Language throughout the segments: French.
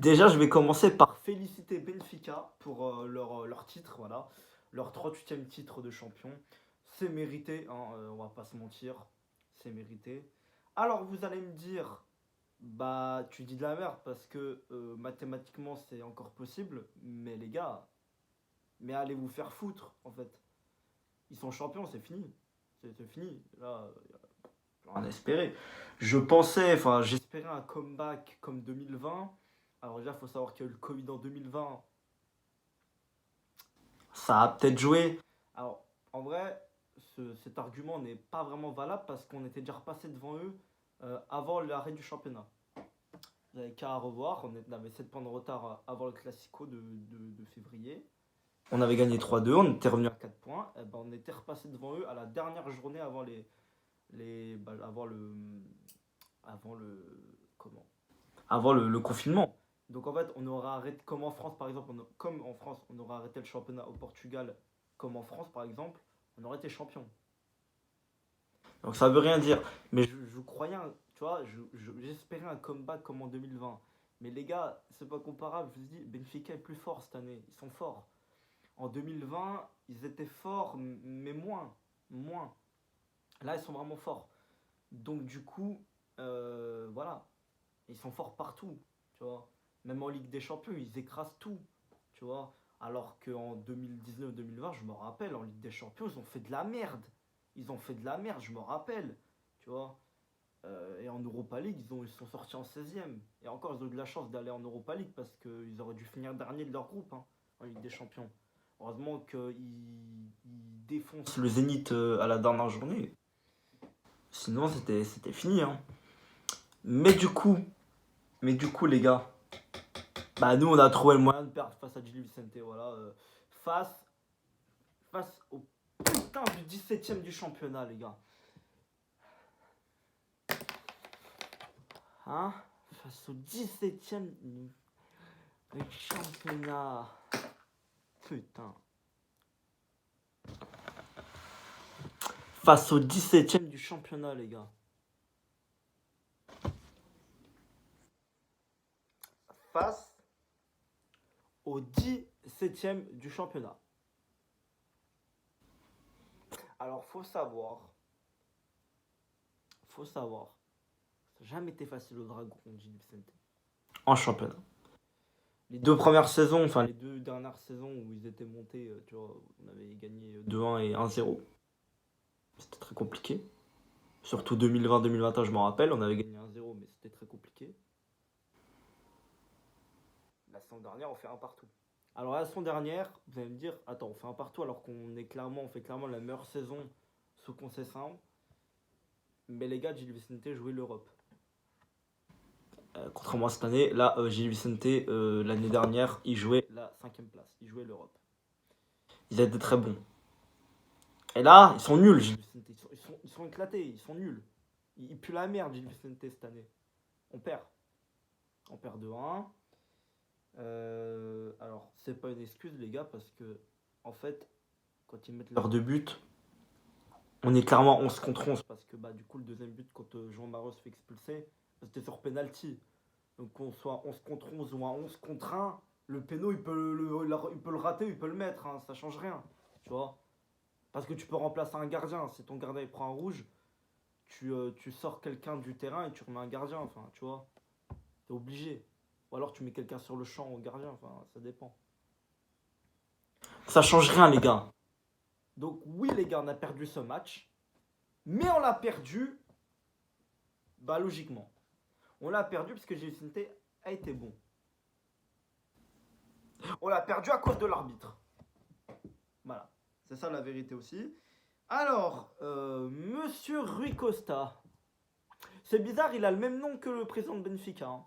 Déjà, je vais commencer par féliciter Benfica pour leur titre, voilà. Leur 38e titre de champion. C'est mérité, hein, on va pas se mentir. C'est mérité. Alors, vous allez me dire, bah, tu dis de la merde parce que mathématiquement, c'est encore possible. Mais les gars, mais allez vous faire foutre, en fait. Ils sont champions, c'est fini. C'est fini. Là, rien à espérer. Je pensais, enfin, j'espérais un comeback comme 2020. Alors déjà, il faut savoir qu'il y a eu le Covid en 2020. Ça a peut-être joué. Alors, en vrai, cet argument n'est pas vraiment valable parce qu'on était déjà repassé devant eux avant l'arrêt du championnat. Vous n'avez qu'à revoir. On avait 7 points de retard avant le Classico de février. On avait gagné 3-2, on était revenu à 4 points. Et ben, on était repassé devant eux à la dernière journée avant avant le comment avant le confinement. Donc en fait, on aurait arrêté comme en France par exemple, comme en France, on aurait arrêté le championnat au Portugal, comme en France par exemple, on aurait été champion. Donc ça veut rien dire. Mais je croyais, tu vois, j'espérais un comeback comme en 2020. Mais les gars, c'est pas comparable. Je vous dis, Benfica est plus fort cette année. Ils sont forts. En 2020, ils étaient forts, mais moins. Moins. Là, ils sont vraiment forts. Donc du coup, voilà, ils sont forts partout, tu vois. Même en Ligue des Champions, ils écrasent tout, tu vois. Alors qu'en 2019-2020, je me rappelle, en Ligue des Champions, ils ont fait de la merde. Ils ont fait de la merde, je me rappelle, tu vois. Et en Europa League, ils sont sortis en 16e. Et encore, ils ont eu de la chance d'aller en Europa League parce qu'ils auraient dû finir dernier de leur groupe, hein, en Ligue des Champions. Heureusement qu'ils défoncent le Zénith à la dernière journée. Sinon, c'était fini, hein. Mais du coup, mais du coup, les gars, bah nous, on a trouvé le moyen de perdre face à Gil Vicente, voilà. Face, face au putain du 17ème du championnat, les gars. Hein? Face au 17ème du championnat. Putain. Face au 17ème du championnat, les gars. Face au 17ème du championnat. Alors, faut savoir, ça n'a jamais été facile au Dragon contre Gil Vicente. En championnat. Les deux premières saisons, enfin les deux dernières saisons où ils étaient montés, tu vois, on avait gagné 2-1 et 1-0. C'était très compliqué. Surtout 2020-2021, je m'en rappelle, on avait gagné 1-0, mais c'était très compliqué. La saison dernière, on fait un partout. Alors la saison dernière, vous allez me dire, attends, on fait un partout alors on fait clairement la meilleure saison sous Conceição. Mais les gars, Gil Vicente jouait l'Europe. Contrairement à cette année, là, Gil Vicente, l'année dernière, il jouait la 5ème place. Il jouait l'Europe. Ils étaient très bons. Et là, ils sont nuls, Gil Vicente. Ils sont éclatés, ils sont nuls. Ils puent la merde, Gil Vicente, cette année. On perd. On perd 2-1. Alors, c'est pas une excuse, les gars, parce que, en fait, quand ils mettent l'heure de but, on est clairement 11 contre 11. Parce que, bah, du coup, le deuxième but, quand Jean Maros se fait expulser, c'était sur penalty. Donc, qu'on soit 11 contre 11 ou un 11 contre 1, le péno, il peut le rater, il peut le mettre. Hein, ça change rien. Tu vois. Parce que tu peux remplacer un gardien. Si ton gardien il prend un rouge, tu sors quelqu'un du terrain et tu remets un gardien. Enfin, tu vois. T'es obligé. Ou alors tu mets quelqu'un sur le champ au gardien. Enfin, ça dépend. Ça change rien, les gars. Donc, oui, les gars, on a perdu ce match. Mais on l'a perdu, bah, logiquement. On l'a perdu parce que Gilles Vicente a été bon. On l'a perdu à cause de l'arbitre. Voilà. C'est ça la vérité aussi. Alors, Monsieur Rui Costa. C'est bizarre, il a le même nom que le président de Benfica. Hein.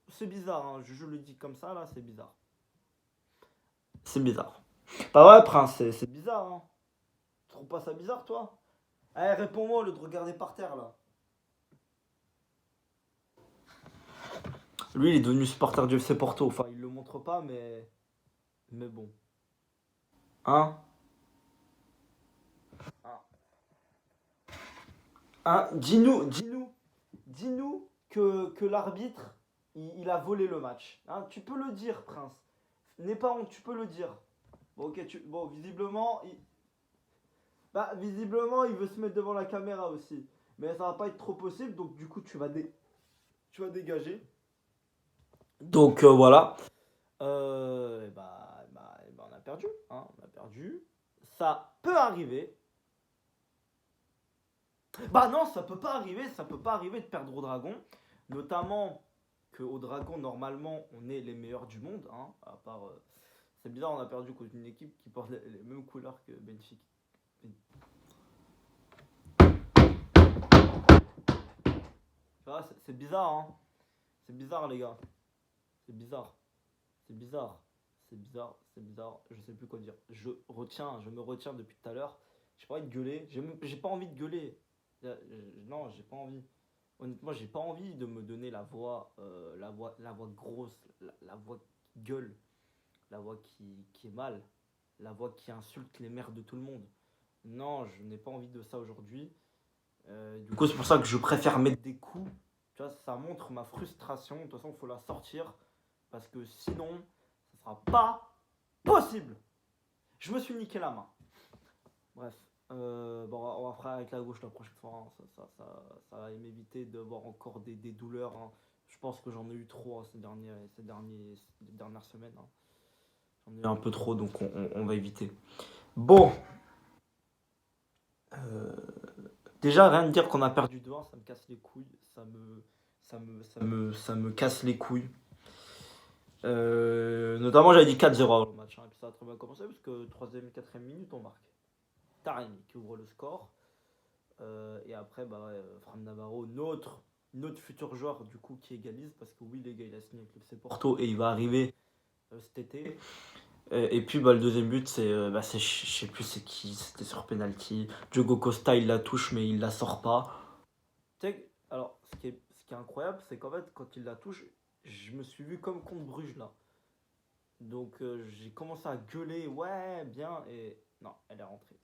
C'est bizarre, hein. Je le dis comme ça, là, c'est bizarre. C'est bizarre. Bah ouais, Prince, c'est bizarre. Hein. Tu trouves pas ça bizarre, toi? Allez, réponds-moi au lieu de regarder par terre, là. Lui, il est devenu supporter du FC Porto. Enfin, il le montre pas, mais bon. Hein? Hein, hein dis-nous que l'arbitre, il a volé le match. Hein, tu peux le dire, Prince. N'aie pas honte, tu peux le dire. Bon, ok, bon, visiblement, il veut se mettre devant la caméra aussi. Mais ça va pas être trop possible, donc du coup, tu vas dégager. Donc voilà. On a perdu. Hein, on a perdu. Ça peut arriver. Bah non, ça peut pas arriver de perdre au Dragon. Notamment qu'au Dragon, normalement, on est les meilleurs du monde. Hein, à part, c'est bizarre, on a perdu contre une équipe qui porte les mêmes couleurs que Benfica. C'est bizarre, hein. C'est bizarre, les gars. C'est bizarre. C'est bizarre. C'est bizarre. C'est bizarre. Je sais plus quoi dire. Je me retiens depuis tout à l'heure. J'ai pas envie de gueuler. J'ai pas envie de gueuler. Non, j'ai pas envie. Honnêtement, j'ai pas envie de me donner la voix grosse, la voix qui gueule, la voix qui est mal, la voix qui insulte les mères de tout le monde. Non, je n'ai pas envie de ça aujourd'hui. Du coup, c'est pour ça que je préfère mettre des coups. Tu vois, ça montre ma frustration. De toute façon, il faut la sortir. Parce que sinon, ça sera pas possible. Je me suis niqué la main. Bref. Bon, on va faire avec la gauche la prochaine fois. Hein. Ça va m'éviter d'avoir encore des douleurs. Hein. Je pense que j'en ai eu trop hein, ces dernières semaines. Hein. J'en ai eu un peu trop, donc on va éviter. Bon. Déjà, rien de dire qu'on a perdu 2-1, ça me casse les couilles. Ça me casse les couilles. Notamment, j'avais dit 4-0 avant le match. Hein, et puis ça a très bien commencé parce que 3ème, 4ème minute, on marque. Taremi qui ouvre le score. Et après, Fran Navarro, notre futur joueur du coup qui égalise parce que oui les gars il a signé avec le FC Porto et il va arriver cet été. Et puis le deuxième but je sais plus c'est qui, c'était sur penalty. Diogo Costa il la touche mais il la sort pas. Alors ce qui est incroyable c'est qu'en fait quand il la touche je me suis vu comme contre Bruges là. Donc j'ai commencé à gueuler ouais bien et non elle est rentrée.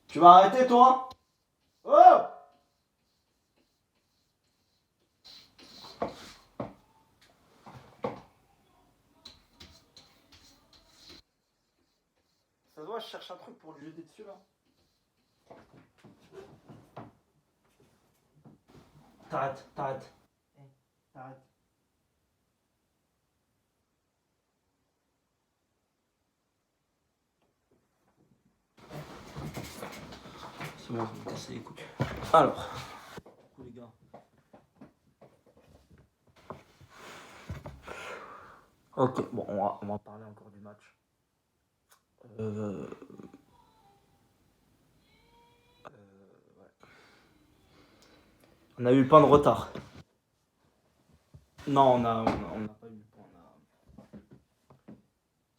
Tu vas arrêter toi? Oh! Ça se voit, je cherche un truc pour lui jeter dessus là. T'arrêtes. T'arrêtes. C'est bon, je vais me casser les couilles. Alors, les gars. Ok, bon, on va parler encore du match. Ouais. On a eu plein de retard. Non, on n'a pas eu le point.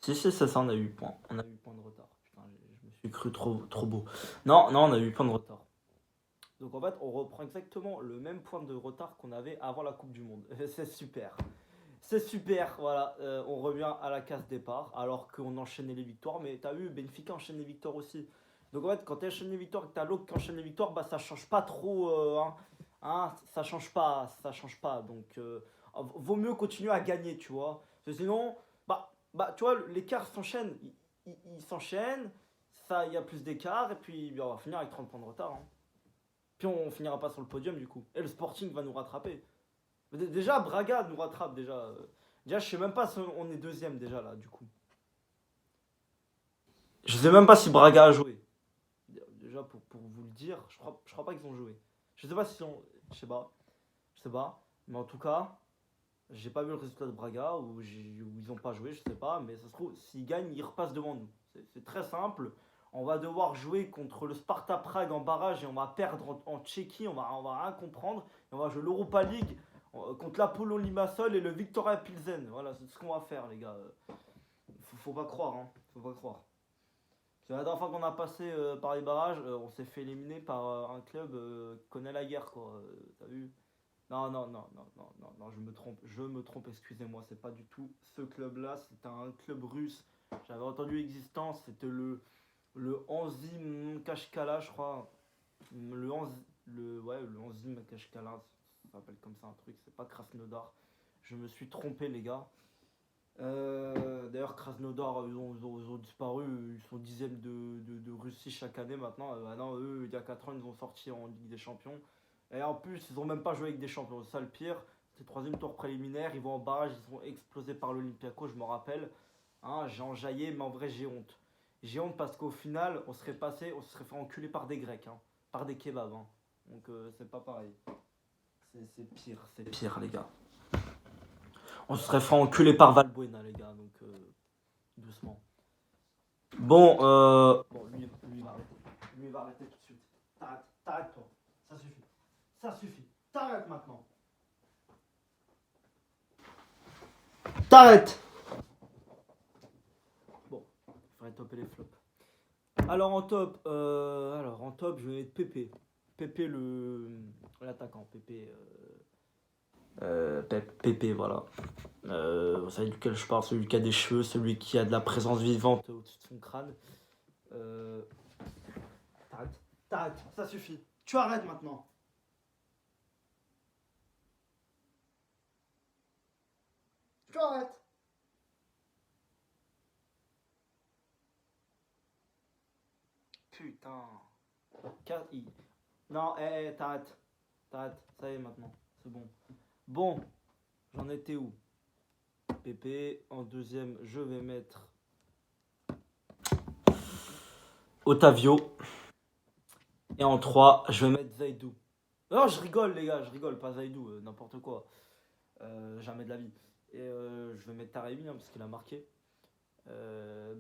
Si, c'est ça, on a eu le point. On a eu le point de retard. Putain, je me suis cru trop beau. Non, on a eu le point de retard. Donc en fait, on reprend exactement le même point de retard qu'on avait avant la Coupe du Monde. C'est super. C'est super, voilà. On revient à la case départ alors qu'on enchaînait les victoires. Mais t'as vu, Benfica enchaîne les victoires aussi. Donc en fait, quand tu enchaînes les victoires et que t'as l'autre qui enchaîne les victoires, bah ça change pas trop. Ça change pas, ça change pas. Donc vaut mieux continuer à gagner, tu vois. Parce que sinon, tu vois, l'écart s'enchaîne. Il s'enchaîne, ça, il y a plus d'écart et puis on va finir avec 30 points de retard. Hein. Puis on finira pas sur le podium du coup. Et le Sporting va nous rattraper. Déjà, Braga nous rattrape déjà. Déjà, je sais même pas si on est deuxième déjà là du coup. Je sais même pas si Braga a joué. Déjà pour vous le dire, je crois pas qu'ils ont joué. Je sais pas si on. Je sais pas. Je sais pas. Mais en tout cas, j'ai pas vu le résultat de Braga ou ils ont pas joué, je sais pas. Mais ça se trouve, s'ils gagnent, ils repassent devant nous. C'est très simple. On va devoir jouer contre le Sparta Prague en barrage et on va perdre en Tchéquie, on va rien comprendre. Et on va jouer l'Europa League contre l'Apollon Limassol et le Victoria Pilsen. Voilà, c'est ce qu'on va faire, les gars. Faut pas croire, hein. Faut pas croire. C'est la dernière fois qu'on a passé par les barrages, on s'est fait éliminer par un club qui connaît la guerre, quoi. T'as vu? Non, je me trompe, excusez-moi, c'est pas du tout ce club-là, c'est un club russe. J'avais entendu l'existence, c'était le Anzi Kashkala, je crois. Ouais, le 11e Makashkala, ça s'appelle comme ça un truc, c'est pas Krasnodar. Je me suis trompé, les gars. D'ailleurs, Krasnodar, ils ont disparu, ils sont 10e de Russie chaque année maintenant. Non, eux, il y a 4 ans, ils ont sorti en Ligue des Champions. Et en plus, ils ont même pas joué avec des champions. C'est ça le pire. C'est le troisième tour préliminaire, ils vont en barrage, ils sont explosés par l'Olympiakos, je me rappelle. Hein, j'ai enjaillé, mais en vrai, j'ai honte. J'ai honte parce qu'au final, on se serait fait enculer par des Grecs, hein, par des kebabs. Hein. Donc, c'est pas pareil. C'est pire, les gars. On se serait fait enculer par Valbuena, les gars, donc doucement. Bon, lui, il va arrêter. Lui, il va arrêter tout de suite. T'arrêtes, toi. Ça suffit. Ça suffit. T'arrêtes maintenant. T'arrêtes. Bon, il faudrait topper les flops. Alors en top, je vais mettre Pépé. Pépé l'attaquant. Pépé, voilà. Vous savez duquel je parle, celui qui a des cheveux, celui qui a de la présence vivante au-dessus de son crâne. T'arrêtes, ça suffit. Tu arrêtes maintenant. Tu arrêtes. Putain. Non, t'arrêtes. T'arrêtes, ça y est maintenant. C'est bon. Bon, j'en étais où? Pépé. En deuxième, je vais mettre Otavio. Et en 3, je vais mettre Zaidou. Non, je rigole, les gars, je rigole, pas Zaidou, n'importe quoi. Jamais de la vie. Et je vais mettre Taremi, hein, parce qu'il a marqué.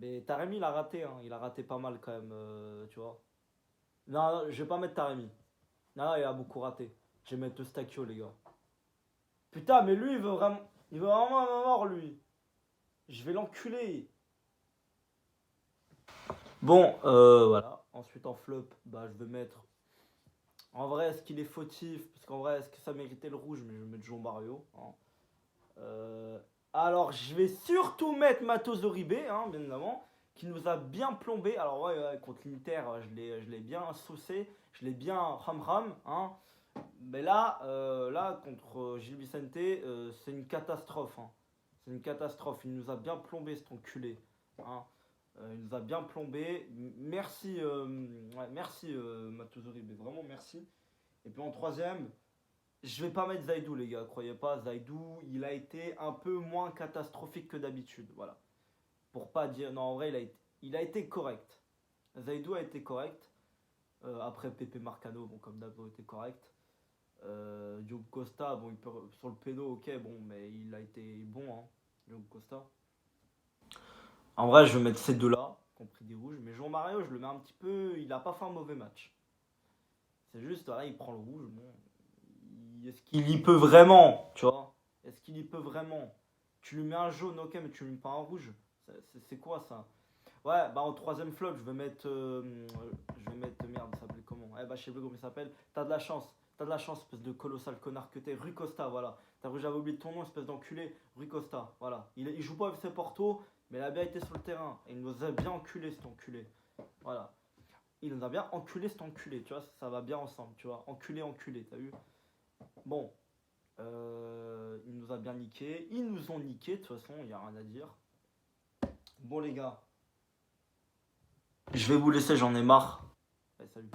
Mais Taremi, il a raté, hein. Il a raté pas mal quand même, tu vois. Non, je vais pas mettre Taremi. Non, il a beaucoup raté. Je vais mettre Eustachio, les gars. Putain, mais lui, il veut vraiment ma mort, lui. Je vais l'enculer. Bon, voilà. Ensuite, en flop, bah, je vais mettre. En vrai, est-ce qu'il est fautif? Parce qu'en vrai, est-ce que ça méritait le rouge? Mais je vais mettre João Mario. Hein. Alors, je vais surtout mettre Matos Uribe, hein, bien évidemment, qui nous a bien plombé. Alors, ouais, contre l'Inter, je l'ai bien saucé, je l'ai bien ram-ram. Hein. Mais là, contre Gil Vicente, c'est une catastrophe. Hein. C'est une catastrophe. Il nous a bien plombé, cet enculé. Hein. Il nous a bien plombé. Merci, merci Matos Uribe, vraiment merci. Et puis en troisième, je vais pas mettre Zaidou, les gars, croyez pas. Zaidou, il a été un peu moins catastrophique que d'habitude. Voilà. Pour pas dire. Non, en vrai, il a été correct. Zaidou a été correct. Après, Pepe Marcano, bon, comme d'hab, a été correct. Diogo Costa, bon, sur le péno, ok, bon, mais il a été bon, hein, Diogo Costa. En vrai, je vais mettre ces deux-là, compris des rouges. Mais João Mario, je le mets un petit peu. Il a pas fait un mauvais match. C'est juste, voilà, il prend le rouge. Bon, est-ce qu'il y peut vraiment, tu vois? Est-ce qu'il y peut vraiment? Tu lui mets un jaune, ok, mais tu lui mets pas un rouge. C'est quoi ça? Ouais, bah en troisième flop, merde, ça s'appelle comment? Eh bah je sais plus comment il s'appelle. T'as de la chance, espèce de colossal connard que t'es. Rui Costa, voilà. J'avais oublié ton nom, espèce d'enculé. Rui Costa, voilà. Il joue pas au FC Porto, mais il a bien été sur le terrain. Et il nous a bien enculé, cet enculé. Voilà. Il nous a bien enculé, cet enculé, tu vois, ça va bien ensemble, tu vois. Enculé, t'as vu? Bon, il nous a bien niqué. Ils nous ont niqué, de toute façon, il n'y a rien à dire. Bon, les gars, je vais vous laisser, j'en ai marre. Allez, salut.